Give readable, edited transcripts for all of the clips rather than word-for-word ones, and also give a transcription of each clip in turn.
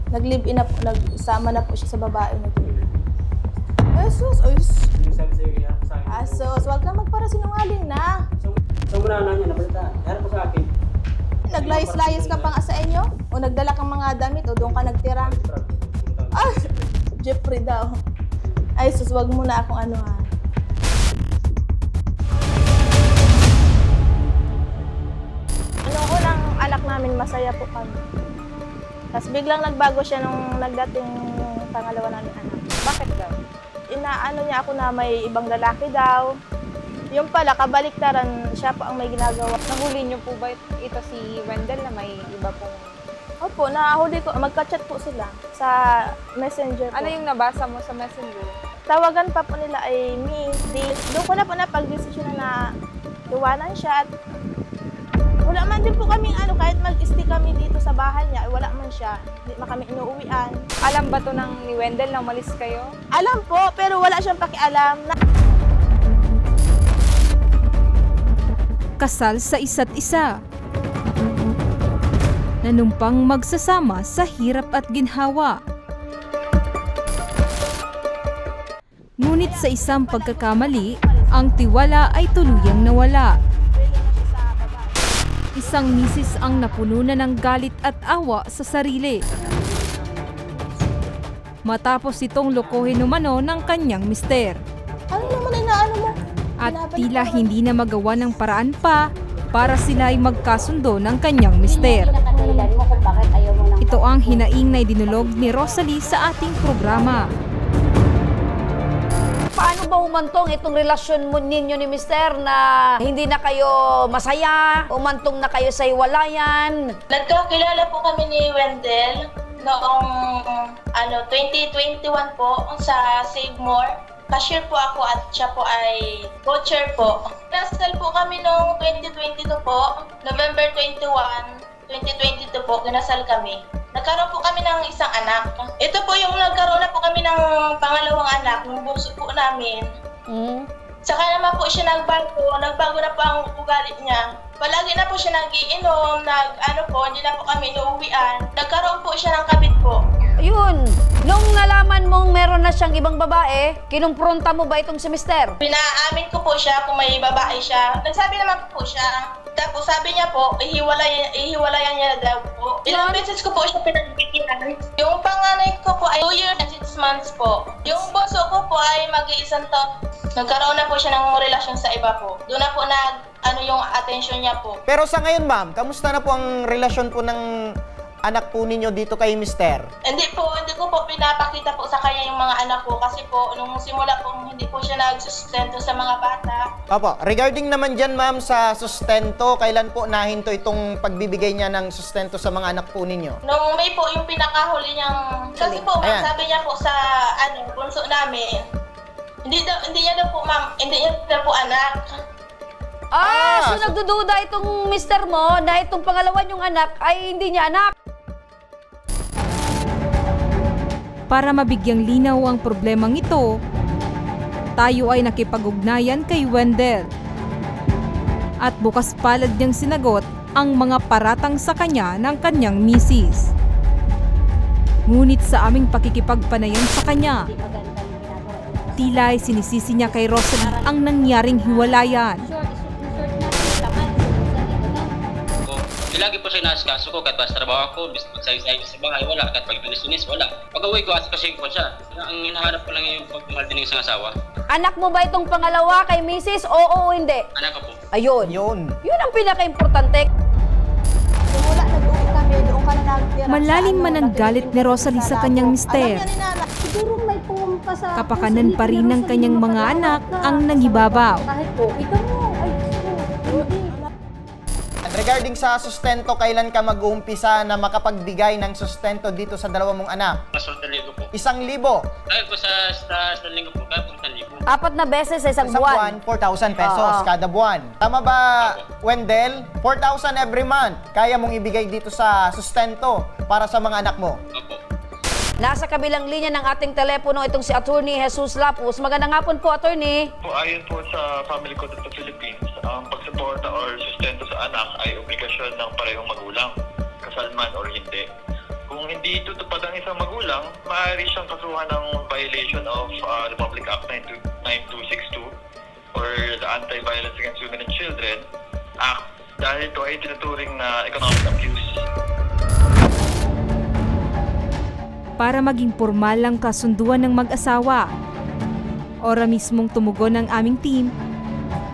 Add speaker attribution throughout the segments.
Speaker 1: Nag-live-in na po, nagsama na po siya sa babae. Asus, Asus, wag ka magparasinungaling na.
Speaker 2: So muna na niya, nabalita. Harap po sa akin.
Speaker 1: Naglayas-layas ka pa nga sa inyo? O nagdala kang mga damit o doon ka nagtira? Ah, Jeffrey daw. Ay, sus, wag mo na akong anuhan. Nung unang anak namin, masaya po kami. Tapos biglang nagbago siya nung nagdating yung pangalawa namin anak.
Speaker 3: Bakit daw?
Speaker 1: Inaano niya ako na may ibang lalaki daw. Yung pala, kabaliktaran, siya po ang may ginagawa.
Speaker 3: Nahuli niyo po ba ito si Wendell na may iba pong...
Speaker 1: Opo, nahuli ko. Magka-chat po sila sa messenger po.
Speaker 3: Ano yung nabasa mo sa messenger?
Speaker 1: Tawagan pa po nila ay Miss D. Doon ko na po napag-desisyon na iwanan siya at wala man din po kaming kahit mag-stay kami dito sa bahay niya, ay wala man siya. Hindi man kami inuuwian.
Speaker 3: Alam ba to ng ni Wendell na umalis kayo?
Speaker 1: Alam po, pero wala siyang pakialam.
Speaker 4: Kasal sa isa't isa. Nanumpang magsasama sa hirap at ginhawa. Ngunit sa isang pagkakamali, ang tiwala ay tuluyang nawala. Isang misis ang napuno na ng galit at awa sa sarili. Matapos itong lokohin umano ng kanyang mister.
Speaker 1: Ano naman inaano mo?
Speaker 4: At tila hindi na magawa ng paraan pa para sila ay magkasundo ng kanyang mister. Ito ang hinaing na idinulog ni Rosalie sa ating programa.
Speaker 5: Paano ba humantong itong relasyon ninyo ni Mister na hindi na kayo masaya, humantong na kayo sa hiwalayan?
Speaker 6: Nagkakilala po kami ni Wendell noong 2021 po sa Save More. Cashier po ako at siya po ay coacher po. Kinasal po kami noong 2022 po, November 21, 2022 po, kinasal kami. Nagkaroon po kami ng isang anak. Ito po yung nagkaroon na po kami ng pangalawang anak, nung bunso po namin. Saka naman po siya nagbago na po ang ugali niya. Palagi na po siya nagiinom, hindi na po kami inuuwian. Nagkaroon po siya ng kabit po.
Speaker 5: Ayun, nung nalaman mong meron na siyang ibang babae, kinumpronta mo ba itong si Mister?
Speaker 6: Pinaamin ko po siya kung may babae siya. Nagsabi naman po siya. Tapos sabi niya po, ihiwalayan niya daw po. Ilang beses ko po siya pinagbigyan. Yung panganay ko po ay 2 years and 6 months po. Yung bunso ko po ay mag-iisang taon. Nagkaroon na po siya ng relasyon sa iba po. Doon na po yung attention niya po.
Speaker 7: Pero sa ngayon, ma'am, kamusta na po ang relasyon po ng anak po ninyo dito kay Mister?
Speaker 6: Hindi ko po pinapakita po sa kanya yung mga anak ko kasi po nung simula po hindi po siya nagsusustento sa mga bata.
Speaker 7: Opo, regarding naman dyan, ma'am, sa sustento, kailan po nahinto itong pagbibigay niya ng sustento sa mga anak po ninyo?
Speaker 6: Nung May po yung pinakahuli niyang kasi po
Speaker 7: Ayan.
Speaker 6: sabi niya po sa bunso namin. Hindi niya daw po anak.
Speaker 5: So nagdududa itong Mister mo na itong pangalawa niyong anak ay hindi niya anak.
Speaker 4: Para mabigyang linaw ang problemang ito, tayo ay nakipag-ugnayan kay Wendell. At bukas palad niyang sinagot ang mga paratang sa kanya ng kanyang misis. Ngunit sa aming pakikipagpanayan sa kanya, tila ay sinisisi niya kay Rosalie ang nangyaring hiwalayan.
Speaker 2: Lagi po siya inaasikaso ko kahit basta trabaho ako, bis magsayo-sayo sa bahay, wala. Kahit pag-tunis-tunis, wala. Pag-uwi ko, kasi ko siya. Ang hinahanap ko lang yung pagmahal din ng isang asawa.
Speaker 5: Anak mo ba itong pangalawa kay Mrs. Oo o hindi?
Speaker 2: Anak ko po.
Speaker 5: Ayun.
Speaker 7: Yun.
Speaker 5: Yun ang pinaka-importante.
Speaker 1: Simula nag-uwi kami, doon ka na nagtira.
Speaker 4: Malalim man ang galit ni Rosalie sa kanyang mister.
Speaker 1: Alam niya ni Nana, siguro may pumpa sa...
Speaker 4: Kapakanan pa rin ng kanyang mga anak ang nangibabaw.
Speaker 1: Kahit po, ikaw mo, ay, hindi.
Speaker 7: Regarding sa sustento, kailan ka mag-uumpisa na makapagbigay ng sustento dito sa dalawa mong anak?
Speaker 2: Pasok 1,000 po.
Speaker 7: 1,000.
Speaker 2: Dahil po sa linggo po, kaya po 1,000.
Speaker 5: 4 na beses sa isang
Speaker 7: Sa
Speaker 5: buwan.
Speaker 7: buwan, 4,000 pesos
Speaker 5: Oo.
Speaker 7: kada buwan. Tama ba, Wendell? 4,000 every month. Kaya mong ibigay dito sa sustento para sa mga anak mo.
Speaker 2: Opo.
Speaker 5: Nasa kabilang linya ng ating telepono itong si Attorney Jesus Lapus. Magandang hapon po, Attorney.
Speaker 8: Po, ayon po sa Family Code of the Philippines, ang pagsuporta or sustento sa anak ay obligasyon ng parehong magulang, kasal man or hindi. Kung hindi tutupad ang isa lang, maaari siyang kasuhan ng violation of Republic Act 9262 or the Anti-Violence Against Women and Children Act dahil ito ay tinuturing na economic abuse.
Speaker 4: Para maging formal ang kasunduan ng mag-asawa, ora mismong tumugon ang aming team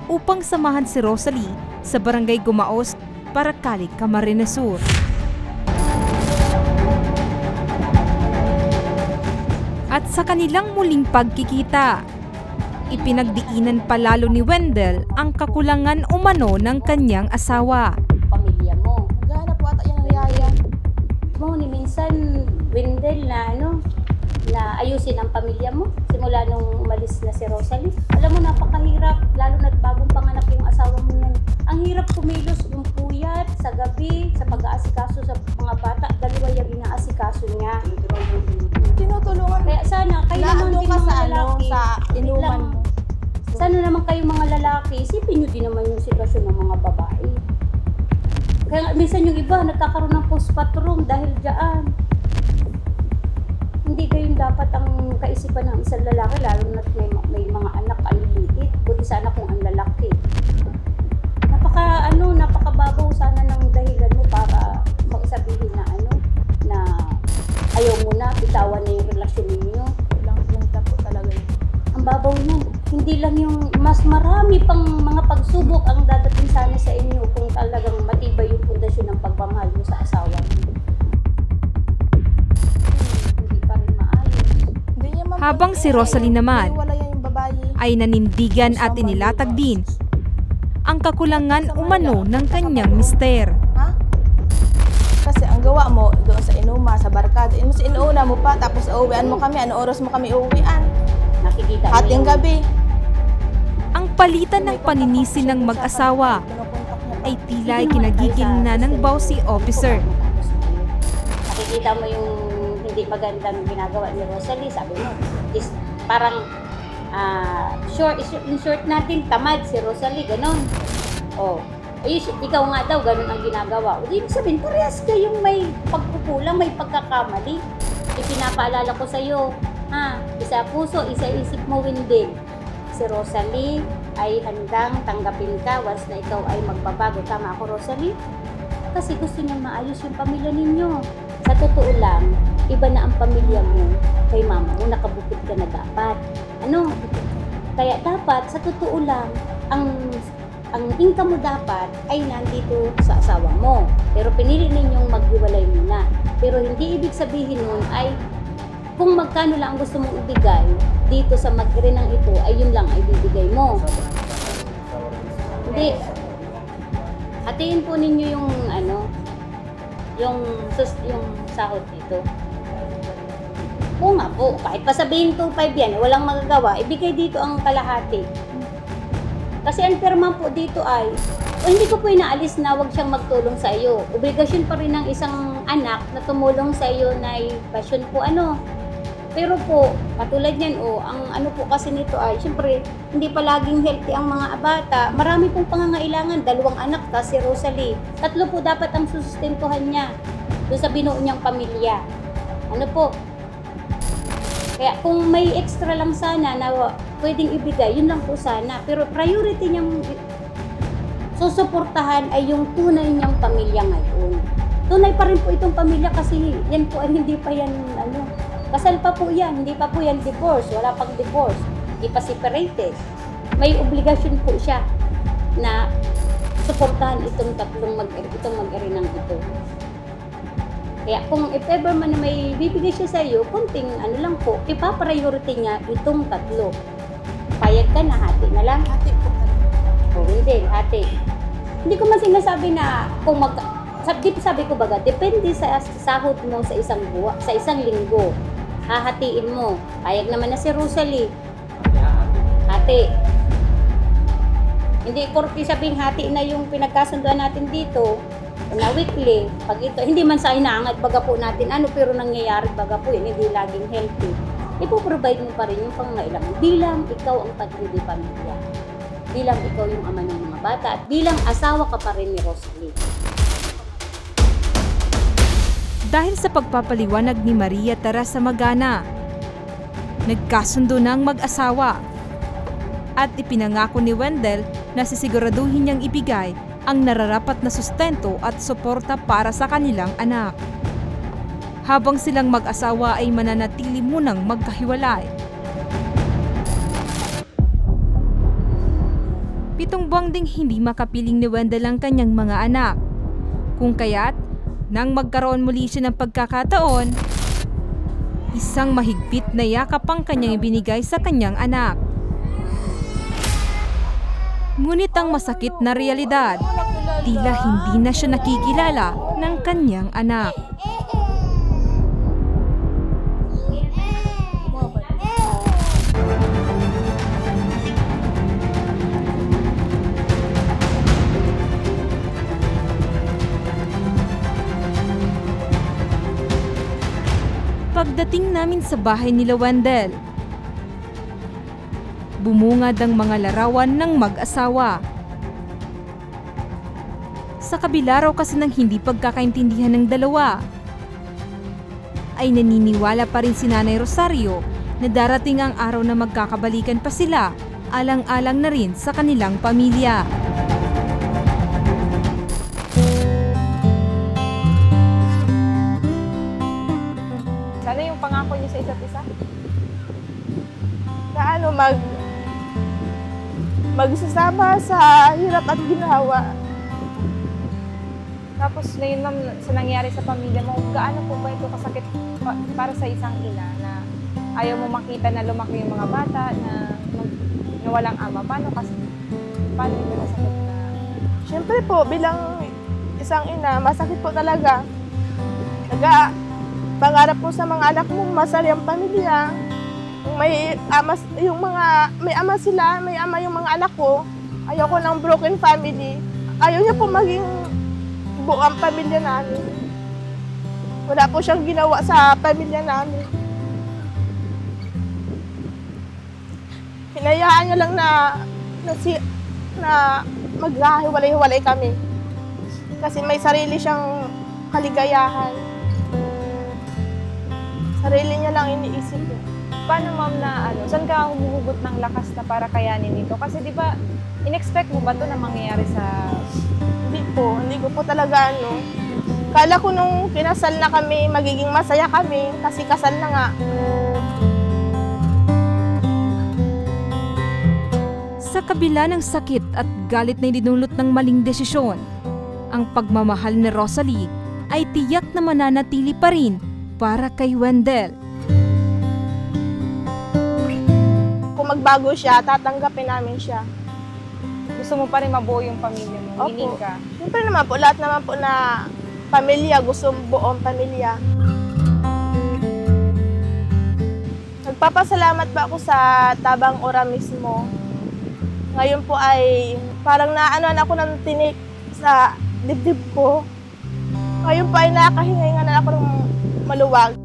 Speaker 4: upang samahan si Rosalie sa barangay Gumaos, Paracalic, Camarines Sur. At sa kanilang muling pagkikita, ipinagdiinan palalo ni Wendell ang kakulangan umano ng kanyang asawa.
Speaker 9: Pamilya mo.
Speaker 1: Gana po ata yan ang yaya.
Speaker 9: Mo ni minsan Wendell na na ayusin ang pamilya mo simula nung umalis na si Rosalie. Alam mo, napakahirap, lalo na bagong panganak yung asawa mo yan. Ang hirap kumilos, yung puyat sa gabi, sa pag-aasikaso sa mga bata, dalawa yung inaasikaso niya.
Speaker 1: Tinutulungan.
Speaker 9: Kaya sana, kayo naman
Speaker 1: Naano
Speaker 9: din
Speaker 1: ka
Speaker 9: mga
Speaker 1: sa
Speaker 9: lalaki.
Speaker 1: sa inuman
Speaker 9: biglang-
Speaker 1: mo.
Speaker 9: Sana naman kayo mga lalaki, isipin nyo din naman yung sitwasyon ng mga babae. Kaya nga, minsan yung iba, nagkakaroon ng postpartum dahil dyan. Hindi gayon dapat ang kaisipan ng isang lalaki, lalo na may mga anak ang liliit. Buti sana kung ang lalaki. Napakababaw sana ng dahilan mo para magsabihin na na ayaw mo na, bitawan na yung relasyon ninyo.
Speaker 1: Ilang punta po talaga yun.
Speaker 9: Ang babaw niyan. Hindi lang yung mas marami pang mga pagsubok ang dadating sana sa inyo kung talagang matibay yung pundasyon ng pagmamahal mo sa asawa mo. Hindi pa rin maayos.
Speaker 1: Hindi niya
Speaker 4: Habang si Rosalie naman
Speaker 1: wala yan yung babae.
Speaker 4: ay nanindigan at inilatag din ang kakulangan umano ng kanyang mister.
Speaker 1: Ha? Kasi ang gawa mo doon sa inuma, sa barkada, inuuna mo pa, tapos uuwian mo kami, ano oras mo kami uuwian?
Speaker 9: Nakikita mo
Speaker 1: Hating
Speaker 9: yung-
Speaker 1: gabi.
Speaker 4: Ang palitan ng paninisi ng mag-asawa ay tila ay kinagigil na ng bossy officer.
Speaker 9: Nakikita mo yung hindi magandang ginagawa ni Rosalie, sabi mo, is parang in short natin, tamad si Rosalie, ganon. Oh, ikaw nga daw, ganon ang ginagawa. O, ibig sabihin, parehas kayong may pagkukulang, may pagkakamali. Ipinapaalala ko sa'yo, isa puso, isa isip mo, Wendell. Si Rosalie ay handang tanggapin ka once na ikaw ay magbabago. Tama ako, Rosalie? Kasi gusto niyang maayos yung pamilya ninyo. Sa totoo lang, iba na ang pamilya mo kay mama mo, nakabukod ka na dapat. Kaya dapat, sa totoo lang, ang income mo dapat ay nandito sa asawa mo. Pero pinili ninyong maghiwalay muna. Pero hindi ibig sabihin nun ay kung magkano lang ang gusto mong ibigay dito sa mag-irinang ito, ay yun lang ay bibigay mo. Hindi. Hatiin po ninyo yung yung sahod dito. Oo nga po, kahit pa sabihin 2.5 yan, walang magagawa, ibigay dito ang kalahati. Kasi ang perma po dito ay, hindi ko po inaalis na wag siyang magtulong sa iyo. Obligasyon pa rin ng isang anak na tumulong sa iyo na pasyon po Pero po, katulad yan ang po kasi nito ay, syempre, hindi palaging healthy ang mga bata. Marami pong pangangailangan, 2 anak, si Rosalie. 3 po dapat ang susustentuhan niya doon sa binuo niyang pamilya. Kaya kung may extra lang sana na pwedeng ibigay, yun lang po sana. Pero priority niyang susuportahan ay yung tunay niyang pamilya ngayon. Tunay pa rin po itong pamilya kasi yan po ay hindi pa yan kasal pa po yan, hindi pa po yan divorce, wala pang divorce, hindi pa separated. May obligasyon po siya na suportahan itong mag-irinang ito. Kaya kung if ever man na may bibigay siya sa iyo, kunting lang po, ipa-priority niya itong 3. Payag ka na, hati na lang.
Speaker 1: Hati po talaga.
Speaker 9: O hindi, hati. Hindi ko man sinasabi na kung sabi ko baga, depende sa sahod mo sa isang linggo. Hahatiin mo. Payag naman na si Rosalie. Hati. Hindi korte sabing hati na yung pinagkasunduan natin dito na weekly. Pag ito, hindi man sa inaangat baga po natin pero nangyayari baga po yun, hindi laging healthy. Ipoprovide mo pa rin yung pangangailangan bilang ikaw ang pagdidi pamilya. Bilang ikaw yung ama ng mga bata at bilang asawa ka pa rin ni Rosalie.
Speaker 4: Dahil sa pagpapaliwanag ni Maria Teresa Magana, nagkasundo na ang mag-asawa at ipinangako ni Wendell na sisiguraduhin niyang ibigay ang nararapat na sustento at suporta para sa kanilang anak. Habang silang mag-asawa ay mananatili munang magkahiwalay. 7 buwang ding hindi makapiling ni Wendell ang kanyang mga anak. Kung kaya't, nang magkaroon muli siya ng pagkakataon, isang mahigpit na yakap ang kanyang ibinigay sa kanyang anak. Ngunit ang masakit na realidad, tila hindi na siya nakikilala ng kanyang anak. Pagdating namin sa bahay nila Wendell, bumungad ang mga larawan ng mag-asawa. Sa kabila raw kasi ng hindi pagkakaintindihan ng dalawa, ay naniniwala pa rin si Nanay Rosario na darating ang araw na magkakabalikan pa sila, alang-alang na rin sa kanilang pamilya.
Speaker 3: Ano yung pangako niyo sa isa't isa?
Speaker 1: Na magsasama sa hirap at ginawa.
Speaker 3: Tapos ngayon ma'am, sa nangyari sa pamilya mo, gaano po ba ito kasakit para sa isang ina na ayaw mo makita na lumaki yung mga bata na walang ama? Paano ito kasakit na?
Speaker 1: Siyempre po, bilang isang ina, masakit po talaga. Pangarap po sa mga anak mo, masayang pamilya. May ama sila, may ama yung mga anak ko. Ayoko ng broken family. Ayaw niya po maging buong pamilya namin. Wala po siyang ginawa sa pamilya namin. Hinayaan niya lang na maghiwalay-hiwalay kami. Kasi may sarili siyang kaligayahan. Sarili niya lang iniisip niya.
Speaker 3: Paano ma'am na saan ka humuhugot ng lakas na para kayanin ito? Kasi di ba, in-expect mo ba ito na mangyayari sa...
Speaker 1: Hindi ko po talaga Kala ko nung kinasal na kami, magiging masaya kami kasi kasal na nga.
Speaker 4: Sa kabila ng sakit at galit na idinulot ng maling desisyon, ang pagmamahal ni Rosalie ay tiyak na mananatili pa rin para kay Wendell.
Speaker 1: Kung magbago siya, tatanggapin namin siya.
Speaker 3: Gusto mo pa rin mabuo yung pamilya mo? Willing
Speaker 1: Opo.
Speaker 3: ka?
Speaker 1: Siyempre naman po, lahat naman po na pamilya, gusto buong pamilya. Nagpapasalamat pa ako sa Tabang Ora mismo. Ngayon po ay parang naanoan ako ng tinik sa dibdib ko. Ngayon po ay nakakahinga na ako ng maluwag.